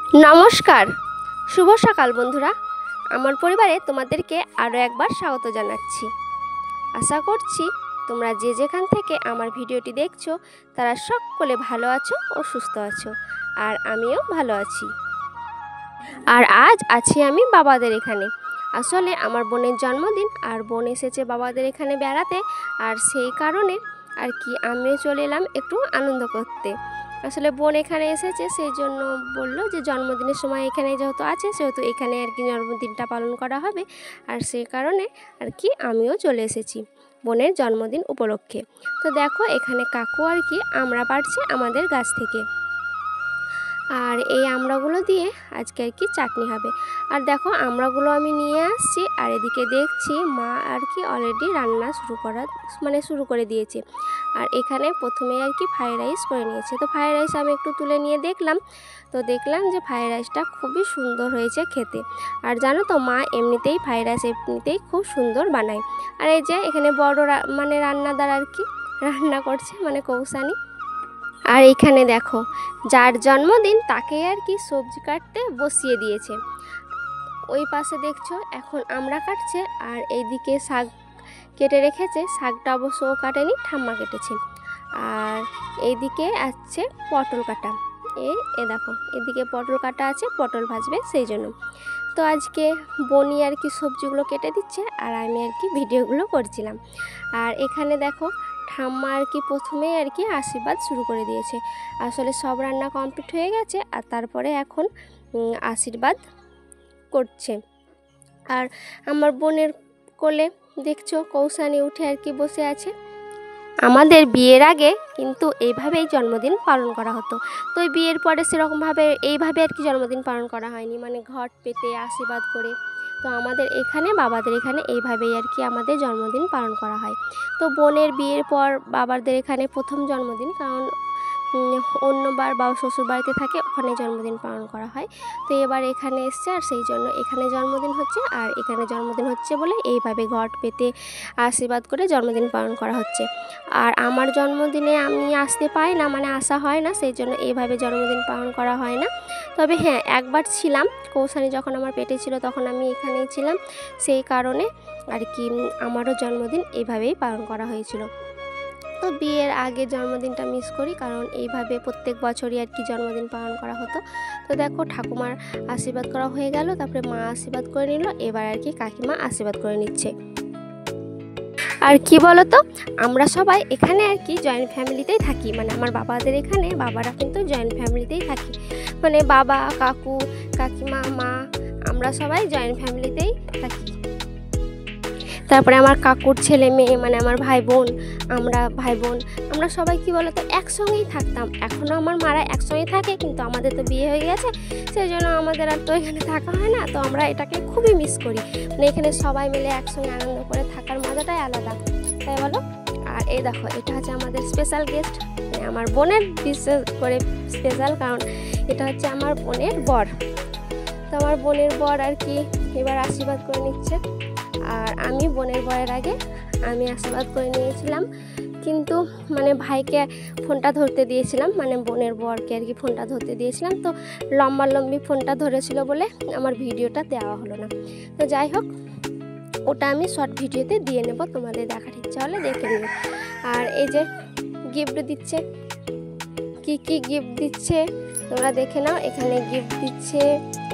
नमस्कार शुभ सकाल बंधुरा आमार परिवारे तुम्हादेरके आरो एकबार स्वागत जानाच्छि। आशा करछि तोमरा जे जेखान थेके आमार भिडियोटी देखछो तारा सकले भालो आछो ओ सुस्थ आछो और आमिओ भालो आछि। और आज आछि आमि बाबादेर एखाने। आसले आमार बोनेर जन्मदिन और बोन एसेছে बाबादेर एखाने बेड़ाते और सेई कारणे आर कि आमिओ चले एलाम एकटु आनंद करते। আসলে বোন এখানে এসেছে সেই জন্য বলল যে জন্মদিনের সময় এখানে যেহেতু আছে সেহেতু এখানে আর কি জন্মদিনটা পালন করা হবে আর সেই কারণে আর কি আমিও চলে এসেছি বোনের জন্মদিন উপলক্ষে। তো দেখো এখানে কাকু আর কি আমড়া পাড়ছে আমাদের গাছ থেকে আর এই আমড়াগুলো দিয়ে আজকে আর কি চাটনি হবে। আর দেখো আমড়াগুলো আমি নিয়ে আসছি আর এদিকে দেখছি মা আর কি অলরেডি রান্না শুরু করে দিয়েছে। আর এখানে প্রথমে আর কি ফ্রাইড রাইস করে নিয়েছে। তো ফ্রাইড রাইস আমি একটু তুলে নিয়ে দেখলাম যে ফ্রাইড রাইসটা খুবই সুন্দর হয়েছে খেতে। আর জানো তো মা এমনিতেই ফ্রাইড রাইস এমনিতেই খুব সুন্দর বানায়। আর এই যে এখানে বড় রান্নাদার আর কি রান্না করছে কৌসানি। আর এখানে দেখো যার জন্মদিন তাকে আর কি সবজি কাটতে বসিয়ে দিয়েছে। ওই পাশে দেখছো এখন আমরা কাটছে আর এইদিকে শাক কেটে রেখেছে। শাকটা অবশ্য ও কাটেনি, ঠাম্মা কেটেছে। আর এইদিকে আছে পটল কাটা। এ দেখো এদিকে পটল কাটা আছে, পটল ভাজবে সেই জন্য। তো আজকে বনি আর কি সবজিগুলো কেটে দিচ্ছে আর আমি আর কি ভিডিওগুলো করছিলাম। আর এখানে দেখো ঠাম্মা আর কি প্রথমেই আর কি আশীর্বাদ শুরু করে দিয়েছে। আসলে সব রান্না কমপ্লিট হয়ে গেছে আর তারপরে এখন আশীর্বাদ করছে। আর আমার বোনের কোলে দেখছো কৌসানি উঠে আর কি বসে আছে। আমাদের বিয়ের আগে কিন্তু এইভাবেই জন্মদিন পালন করা হতো। তো বিয়ের পরে সেরকমভাবে এইভাবে আর কি জন্মদিন পালন করা হয়নি, ঘট পেতে আশীর্বাদ করে। তো আমাদের এখানে বাবাদের এখানে এইভাবেই আর কি আমাদের জন্মদিন পালন করা হয়। তো বোনের বিয়ের পর বাবাদের এখানে প্রথম জন্মদিন, কারণ অন্যবার বাবা শ্বশুর বাড়িতে থাকে ওখানে জন্মদিন পালন করা হয়। তো এবার এখানে এসছে আর সেই জন্য এখানে জন্মদিন হচ্ছে। আর এখানে জন্মদিন হচ্ছে বলে এইভাবে ঘট পেতে আশীর্বাদ করে জন্মদিন পালন করা হচ্ছে। আর আমার জন্মদিনে আমি আসতে পাই না, আসা হয় না, সেই জন্য এইভাবে জন্মদিন পালন করা হয় না। তবে হ্যাঁ একবার ছিলাম, কৌসানি যখন আমার পেটে ছিল তখন আমি এখানেই ছিলাম, সেই কারণে আর কি আমারও জন্মদিন এইভাবেই পালন করা হয়েছিল। তো বিয়ের আগে জন্মদিনটা মিস করি, কারণ এইভাবে প্রত্যেক বছরই আর কি জন্মদিন পালন করা হতো। তো দেখো ঠাকুমার আশীর্বাদ করা হয়ে গেল, তারপরে মা আশীর্বাদ করে নিল, এবার আর কি কাকিমা আশীর্বাদ করে নিচ্ছে। আর কি বলতো আমরা সবাই এখানে আর কি জয়েন্ট ফ্যামিলিতেই থাকি, আমার বাবাদের এখানে বাবারা কিন্তু জয়েন্ট ফ্যামিলিতেই থাকি, বাবা কাকু কাকিমা মা আমরা সবাই জয়েন্ট ফ্যামিলিতেই থাকি। তারপরে আমার কাকুর ছেলে মেয়ে আমার ভাই বোন আমরা সবাই কি বলতো একসঙ্গেই থাকতাম। এখনও আমার মারা একসঙ্গেই থাকে, কিন্তু আমাদের তো বিয়ে হয়ে গেছে সেই জন্য আমাদের আর তো এখানে থাকা হয় না। তো আমরা এটাকে খুবই মিস করি, এখানে সবাই মিলে একসঙ্গে আনন্দ করে থাকার মজাটাই আলাদা, তাই বলো। আর এই দেখো এটা হচ্ছে আমাদের স্পেশাল গেস্ট, আমার বোনের বিশেষ করে স্পেশাল, কারণ এটা হচ্ছে আমার বোনের বর। তো আমার বোনের বর আর কি এবার আশীর্বাদ করে নিচ্ছে। আর আমি বোনের বরের আগে আমি আশীর্বাদ করে নিয়েছিলাম, কিন্তু ভাইকে ফোনটা ধরতে দিয়েছিলাম, বোনের বরকে আর কি ফোনটা ধরতে দিয়েছিলাম। তো লম্বি ফোনটা ধরেছিল বলে আমার ভিডিওটা দেওয়া হলো না। তো যাই হোক ওটা আমি শর্ট ভিডিওতে দিয়ে নেব, তোমাদের দেখার ইচ্ছা হলে দেখে নেব। আর এই যে গিফট দিচ্ছে, কি গিফট দিচ্ছে তোমরা দেখে নাও। এখানে গিফট দিচ্ছে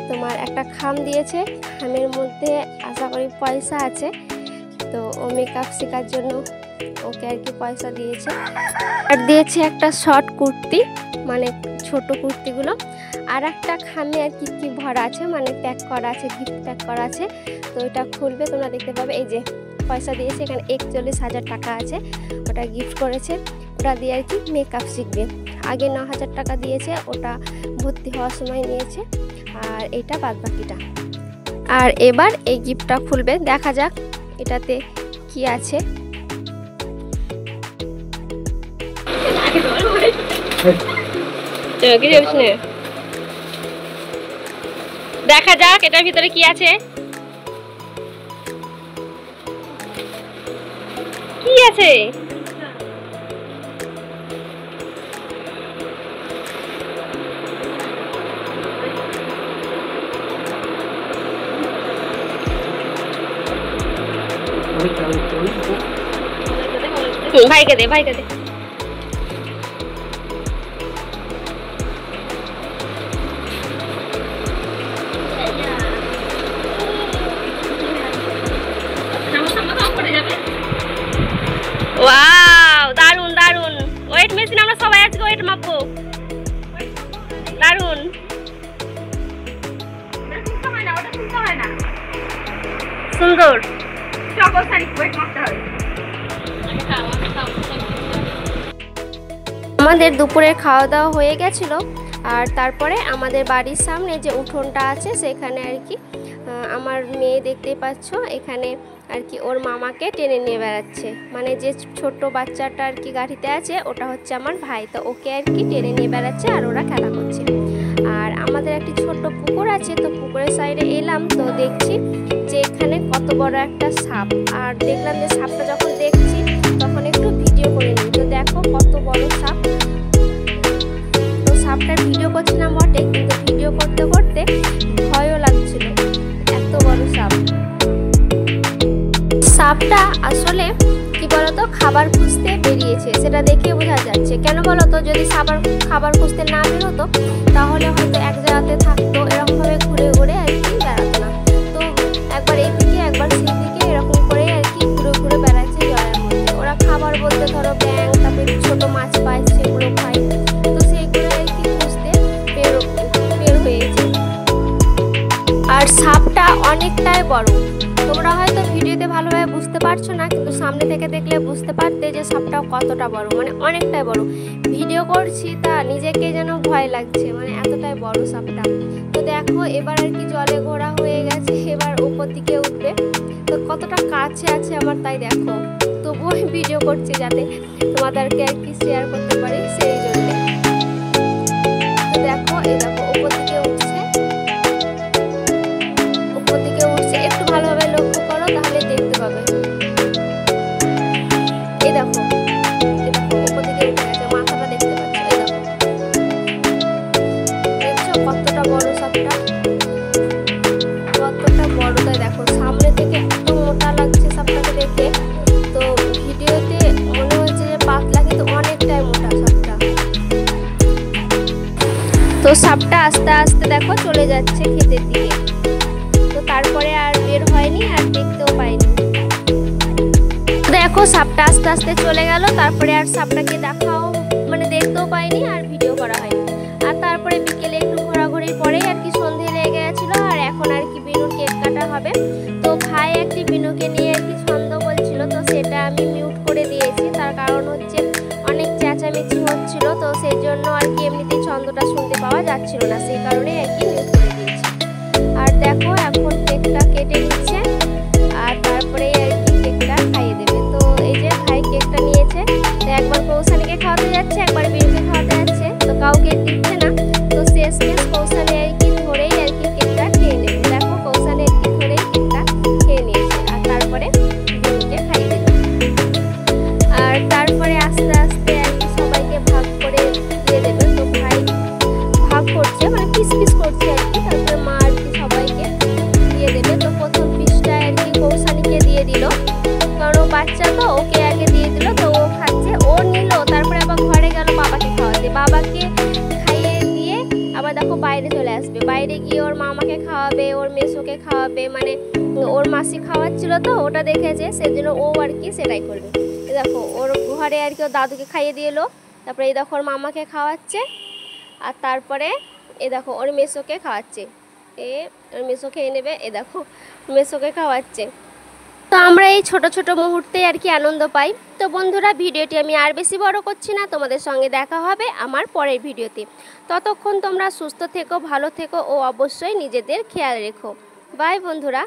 তোমার একটা খাম দিয়েছে, খামের মধ্যে আশা করি পয়সা আছে। তো ও মেকআপ শেখার জন্য ওকে আর কি পয়সা দিয়েছে। আর দিয়েছে একটা শর্ট কুর্তি, ছোট কুর্তিগুলো। আর একটা খামে আর কি ভরা আছে, প্যাক করা আছে, গিফট প্যাক করা আছে। তো ওটা খুলবে তোমরা দেখতে পাবে। এই যে পয়সা দিয়েছে, এখানে 41,000 টাকা আছে, ওটা গিফট করেছে। ওটা দিয়ে আর কি মেকআপ শিখবে। আগে 9,000 টাকা দিয়েছে, ওটা ভর্তি হওয়ার সময় নিয়েছে, আর এটা বাদবাকিটা। আর এবার এই গিফটটা খুলবে, দেখা যাক এটাতে কি আছে। দেখা যাক এটার ভিতরে কি আছে। কি আছে ভাইকে দে, ভাইকে দে। ওয়াও, দারুন দারুন। ওয়েট মেশিন আমরা সবাই আজকে ওয়েট মাপবো। দারুন। সুন্দর। আমাদের দুপুরের খাওয়া দাওয়া হয়ে গেছিলো, আর তারপরে আমাদের বাড়ির সামনে যে উঠোনটা আছে সেখানে আর কি আমার মেয়ে দেখতেই পাচ্ছ এখানে আর কি ওর মামাকে টেনে নিয়ে বেড়াচ্ছে। মানে যে ছোট্ট বাচ্চাটা আর কি গাড়িতে আছে ওটা হচ্ছে আমার ভাই, তো ওকে আর কি টেনে নিয়ে বেড়াচ্ছে আর ওরা খেলা করছে। আর আমাদের একটি ছোট্ট পুকুর আছে, তো পুকুরের সাইডে এলাম, তো দেখছি যে এখানে কত বড় একটা সাপ। আর দেখলাম যে সাপটা যখন দেখছি তখন একটু ভিডিও করে নিই। তো দেখো কত বড় সাপ। তো সাপটার ভিডিও করছিলাম বটে, কিন্তু ভিডিও করতে করতে ভয়ও লাগছিল, এত বড় সাপ। সাপটা আসলে কি বলতো খাবার খুঁজতে বেরিয়েছে, সেটা দেখে বোঝা যাচ্ছে। কেন বলতো, যদি খাবার খুঁজতে না বেরোতো তাহলে হয়তো এক জায়গাতে থাকতো, এরকমভাবে ঘুরে ঘুরে আর কি বেড়াতো না। তো একবার এইদিকে একবার সেই দিকে এরকম করে আর কি ঘুরে ঘুরে বেড়াচ্ছে জলের মধ্যে। ওরা খাবার বলতে ধরো ব্যাঙ, তারপরে ছোট মাছ পায় সেগুলো খায়, তো সেইগুলো আর কি খুঁজতে বের হয়েছে। আর সাপটা অনেকটাই বড়, তোমরা হয়তো ভিডিওতে ভালোভাবে বুঝতে পারছো না, কিন্তু সামনে থেকে দেখলে বুঝতে পারতে যে সাপটা কতটা বড়, মানে অনেকটাই বড়। ভিডিও করছি তা নিজেকে যেন ভয় লাগছে, মানে এতটাই বড় সাপটা। তো দেখো এবার আর কি জলে ঘোরা হয়ে গেছে, এবার উপর দিকে উঠবে। তো কতটা কাছে আছে আমার, তাই দেখো তবুও ভিডিও করছি যাতে তোমাদেরকে আর কি শেয়ার করতে পারি, সেই জন্য। তো দেখো এই দেখো উপর দিকে উঠছে, উপর দিকে উঠছে, একটু ভালোভাবে লক্ষ্য করো তাহলে দেখতে পাবে। এই দেখো উপর দিকে উঠে গেছে, মাথাটা দেখতে পাচ্ছ, এই দেখো দেখছো কতটা বড় সাপটা, কতটা বড়। তাই দেখো সামনে থেকে এত মোটা লাগছে সাপটাকে দেখে, তো ভিডিওতে মনে হচ্ছে যে পাতলা, কিন্তু অনেকটাই মোটা সাপটা। তো সাপটা আস্তে আস্তে দেখো চলে যাচ্ছে ক্ষেতের দিকে। তো তারপরে আর বের হয়নি, আর দেখতেও পাইনি। দেখো সাপটা আস্তে আস্তে চলে গেল, তারপরে আর সাপটাকে দেখাও মানে দেখতেও পাইনি, আর ভিডিও করা হয়নি। আর তারপরে বিকেলে একটু ঘোরাঘুরির পরেই আর কি সন্ধে লেগে গেছিলো, আর এখন আর কি বিনুর কেক কাটা হবে। তো ভাই একটি বিনুকে নিয়ে আর কি ছন্দ বলছিল, তো সেটা আমি মিউট করে দিয়েছি, তার কারণ হচ্ছে অনেক চেঁচামেচি হচ্ছিল, তো সেই জন্য আর কি এমনিতেই ছন্দটা শুনতে পাওয়া যাচ্ছিল না, সেই কারণে আর কি মিউট করে দিয়েছি। আর দেখো এখন কেকটা কেটে নিচ্ছে, আর তারপরে আর কি কেকটা খাইয়ে দেবে। তো এই যে ভাই কেকটা নিয়েছে, তো একবার কৌশানীকে খাওয়াতে যাচ্ছে, একবার বিনুকে খাওয়াতে যাচ্ছে, তো কাউকে দিচ্ছে না। তো শেষমেশ কৌশানী আর কি ধরেই আর কি কেকটা খেয়ে নেবে। দেখো কৌশানী আর কি ধরেই কেকটা খেয়ে নিয়েছে, আর তারপরে বিনুকে খাইয়ে দেবে। আর তারপরে আস্তে আস্তে আর কি সবাইকে ভাগ করে দিয়ে দেবে। তো ভাই ভাগ করছে, মানে পিস পিস করছে আর কি, তারপরে মা আর কি সবাইকে দিয়ে দেবে। তো প্রথম পিসটা আর কি কৌশানীকে দিয়ে দিল, কারণ ও বাচ্চা তো, ওকে আগে দিয়ে দিল। তো ও খাচ্ছে, ও নিল, তারপরে আবার ঘরে গেল বাবাকে খাওয়াতে, বাবাকে খাইয়ে দিয়ে আবার দেখো বাইরে চলে আসবে, বাইরে গিয়ে ওর মামাকে খাওয়াবে, ওর মেসোকে খাওয়াবে, মানে ওর মাসি খাওয়াচ্ছিল তো ওটা দেখেছে, সেজন্য ও আর কি সেটাই করবে। দেখো ওর ঘরে আর কি ওর দাদুকে খাইয়ে দিয়ে এলো, তারপরে এই দেখো ওর মামাকে খাওয়াচ্ছে, আর তারপরে এ দেখো ওর মেসোকে খাওয়াচ্ছে, ওর মেসো খেয়ে নেবে, এ দেখো মেসোকে খাওয়াচ্ছে। তো আমরা এই ছোট ছোট মুহূর্তে আর কি আনন্দ পাই। তো বন্ধুরা ভিডিওটি আমি আর বেশি বড় করছি না, তোমাদের সঙ্গে দেখা হবে আমার পরের ভিডিওতে। ততক্ষণ তোমরা সুস্থ থেকো, ভালো থেকো ও অবশ্যই নিজেদের খেয়াল রেখো। বাই বন্ধুরা।